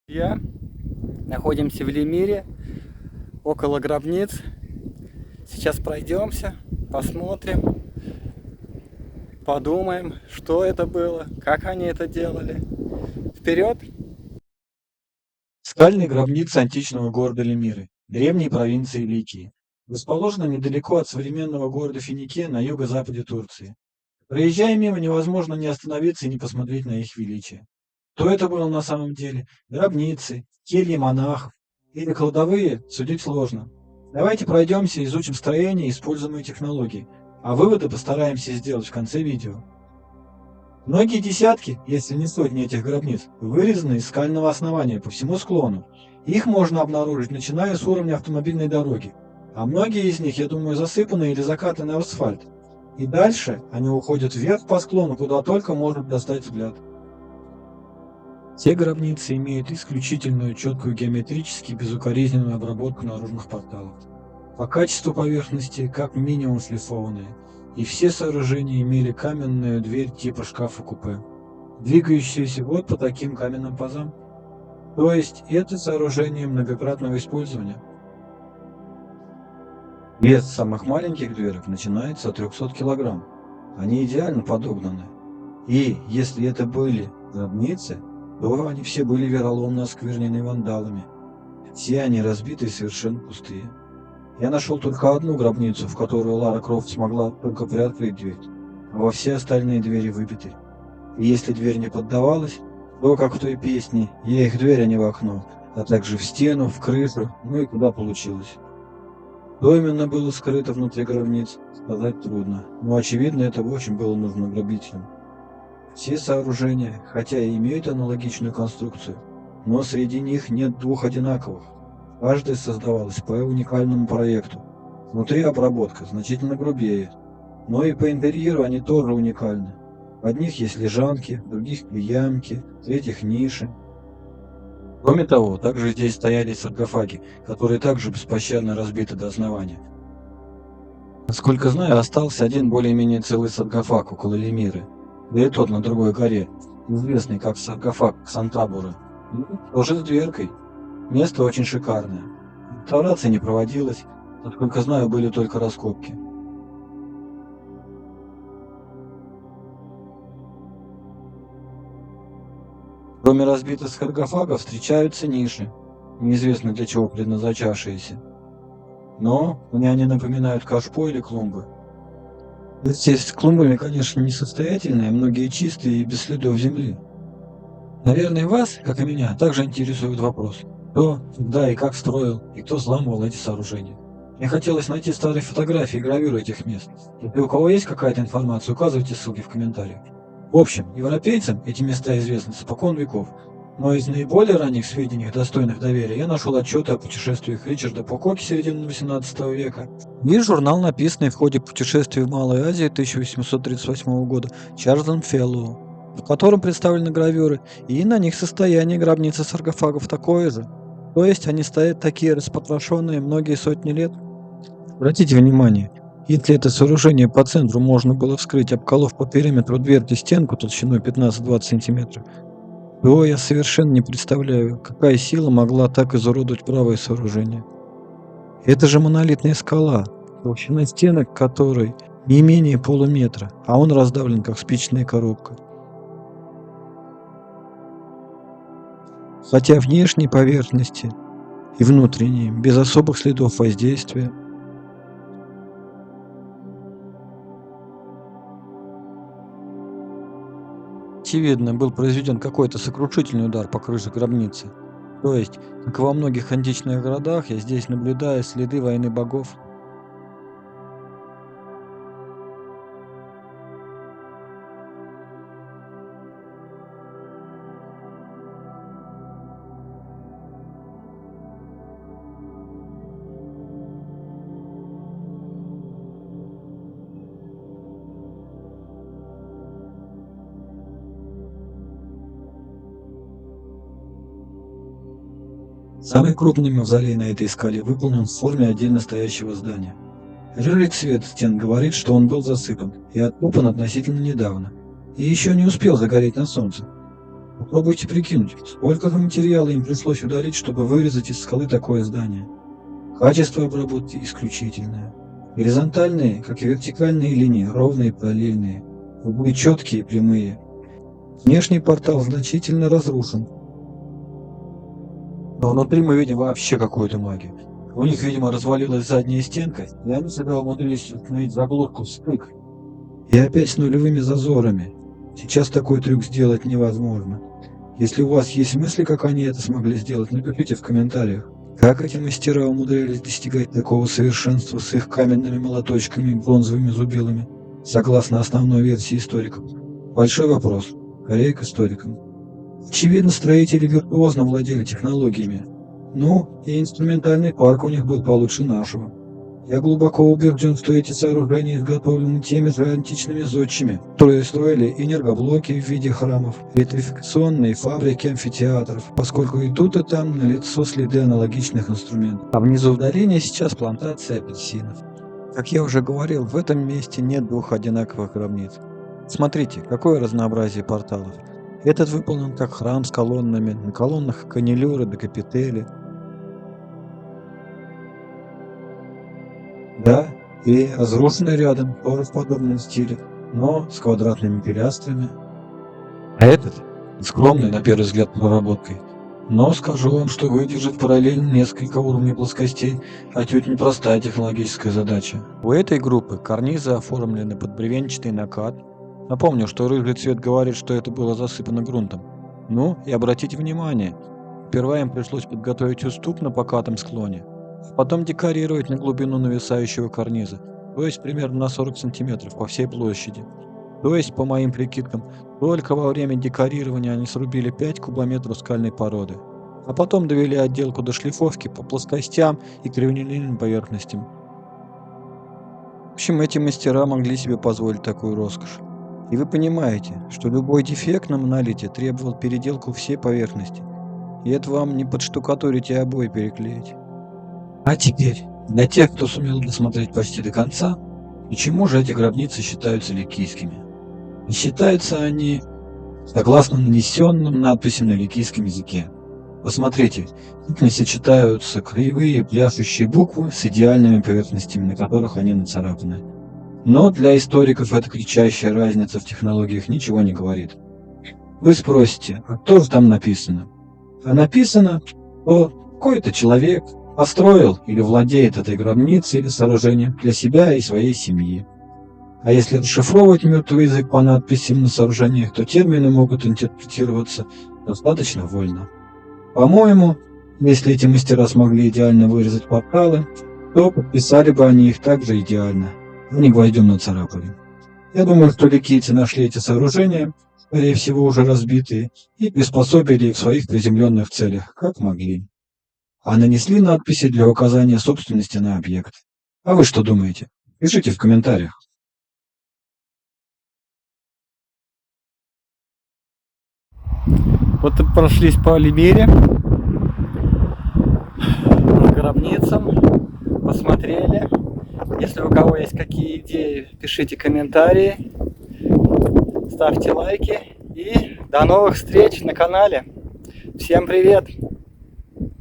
Я находимся в Лемире, около гробниц. Сейчас пройдемся, посмотрим, подумаем, что это было, как они это делали. Вперед! Скальные гробницы античного города Лемиры, древней провинции Ликии, расположены недалеко от современного города Финикия на юго-западе Турции. Проезжая мимо, невозможно не остановиться и не посмотреть на их величие. Что это было на самом деле? Гробницы, кельи монахов или кладовые, судить сложно. Давайте пройдемся, изучим строение и используемые технологии, а выводы постараемся сделать в конце видео. Многие десятки, если не сотни этих гробниц, вырезаны из скального основания по всему склону. Их можно обнаружить, начиная с уровня автомобильной дороги. А многие из них, я думаю, засыпаны или закатаны в асфальт. И дальше они уходят вверх по склону, куда только может достать взгляд. Все гробницы имеют исключительную четкую геометрически безукоризненную обработку наружных порталов. По качеству поверхности как минимум шлифованные. И все сооружения имели каменную дверь типа шкафа-купе, двигающуюся вот по таким каменным пазам. То есть это сооружение многократного использования. Вес самых маленьких дверок начинается от 300 кг. Они идеально подогнаны. И если это были гробницы, то они все были вероломно осквернены вандалами. Все они разбиты и совершенно пустые. Я нашел только одну гробницу, в которую Лара Крофт смогла только приоткрыть дверь, а во все остальные двери выбиты. И если дверь не поддавалась, то, как в той песне, я их дверь, а не в окно, а также в стену, в крышу, ну и куда получилось. Что именно было скрыто внутри гробниц, сказать трудно, но очевидно это очень было нужно грабителям. Все сооружения, хотя и имеют аналогичную конструкцию, но среди них нет двух одинаковых. Каждая создавалась по уникальному проекту. Внутри обработка значительно грубее, но и по интерьеру они тоже уникальны. В одних есть лежанки, в других ямки, в третьих ниши. Кроме того, также здесь стояли саркофаги, которые также беспощадно разбиты до основания. Насколько знаю, остался один более-менее целый саркофаг около Лемиры, да и тот на другой горе, известный как саркофаг Ксантабура, тоже с дверкой. Место очень шикарное. Реставрация не проводилась, насколько знаю, были только раскопки. Кроме разбитых саркофагов встречаются ниши, неизвестно для чего предназначавшиеся. Но мне они напоминают кашпо или клумбы. Здесь с клумбами, конечно, несостоятельные, многие чистые и без следов земли. Наверное, вас, как и меня, также интересует вопрос, кто, когда и как строил, и кто взламывал эти сооружения. Мне хотелось найти старые фотографии и гравюры этих мест. Если у кого есть какая-то информация, указывайте ссылки в комментариях. В общем, европейцам эти места известны испокон веков, но из наиболее ранних сведений, достойных доверия, я нашел отчеты о путешествиях Ричарда Пококи середины XVIII века и журнал, написанный в ходе путешествия в Малой Азии 1838 года Чарльзом Феллоу, в котором представлены гравюры, и на них состояние гробницы саркофагов такое же. То есть они стоят такие распотрошенные многие сотни лет. Обратите внимание, если это сооружение по центру можно было вскрыть, обколов по периметру дверки стенку толщиной 15-20 см, то я совершенно не представляю, какая сила могла так изуродовать правое сооружение. Это же монолитная скала, толщина стенок которой не менее полуметра, а он раздавлен как спичная коробка. Хотя внешней поверхности и внутренней, без особых следов воздействия. Очевидно, был произведен какой-то сокрушительный удар по крыше гробницы. То есть, как и во многих античных городах, я здесь наблюдаю следы войны богов. Самый крупный мавзолей на этой скале выполнен в форме отдельно стоящего здания. Рыжий цвет стен говорит, что он был засыпан и откопан относительно недавно, и еще не успел загореть на солнце. Попробуйте прикинуть, сколько же материала им пришлось удалить, чтобы вырезать из скалы такое здание. Качество обработки исключительное. Горизонтальные, как и вертикальные линии, ровные и параллельные. Углы четкие и прямые. Внешний портал значительно разрушен. Но внутри мы видим вообще какую-то магию. У них, видимо, развалилась задняя стенка, и они всегда умудрились установить заглотку в стык. И опять с нулевыми зазорами. Сейчас такой трюк сделать невозможно. Если у вас есть мысли, как они это смогли сделать, напишите в комментариях. Как эти мастера умудрялись достигать такого совершенства с их каменными молоточками и бронзовыми зубилами, согласно основной версии историков? Большой вопрос. Скорее к историкам. Очевидно, строители виртуозно владели технологиями. Ну, и инструментальный парк у них был получше нашего. Я глубоко убежден, что эти сооружения изготовлены теми же античными зодчими, которые строили энергоблоки в виде храмов, электрификационные фабрики амфитеатров, поскольку и тут, и там налицо следы аналогичных инструментов. А внизу в долине сейчас плантация апельсинов. Как я уже говорил, в этом месте нет двух одинаковых гробниц. Смотрите, какое разнообразие порталов. Этот выполнен как храм с колоннами, на колоннах канилюры да капители. Да, и разрушенный рядом, тоже в подобном стиле, но с квадратными пилястрами. А этот скромный, на первый взгляд, проработкой. Но скажу вам, что выдержать параллельно несколько уровней плоскостей отнюдь непростая технологическая задача. У этой группы карнизы оформлены под бревенчатый накат. Напомню, что рыжий цвет говорит, что это было засыпано грунтом. Ну, и обратите внимание, сперва им пришлось подготовить уступ на покатом склоне, а потом декорировать на глубину нависающего карниза, то есть примерно на 40 сантиметров по всей площади. То есть, по моим прикидкам, только во время декорирования они срубили 5 кубометров скальной породы, а потом довели отделку до шлифовки по плоскостям и криволинейным поверхностям. В общем, эти мастера могли себе позволить такую роскошь. И вы понимаете, что любой дефект на монолите требовал переделку всей поверхности, и это вам не подштукатурить и обои переклеить. А теперь, для тех, кто сумел досмотреть почти до конца, почему же эти гробницы считаются ликийскими? И считаются они согласно нанесенным надписям на ликийском языке. Посмотрите, тут не сочетаются кривые пляшущие буквы с идеальными поверхностями, на которых они нацарапаны. Но для историков эта кричащая разница в технологиях ничего не говорит. Вы спросите, а что же там написано? А написано, что какой-то человек построил или владеет этой гробницей или сооружением для себя и своей семьи. А если расшифровывать мертвый язык по надписям на сооружениях, то термины могут интерпретироваться достаточно вольно. По-моему, если эти мастера смогли идеально вырезать порталы, то подписали бы они их также идеально, а не гвоздем нацарапали. Я думаю, что ликийцы нашли эти сооружения, скорее всего уже разбитые, и приспособили их в своих приземленных целях, как могли. А нанесли надписи для указания собственности на объект. А вы что думаете? Пишите в комментариях. Вот прошлись по Лимере, по гробницам, посмотрели. Если у кого есть какие идеи, пишите комментарии, ставьте лайки и до новых встреч на канале. Всем привет!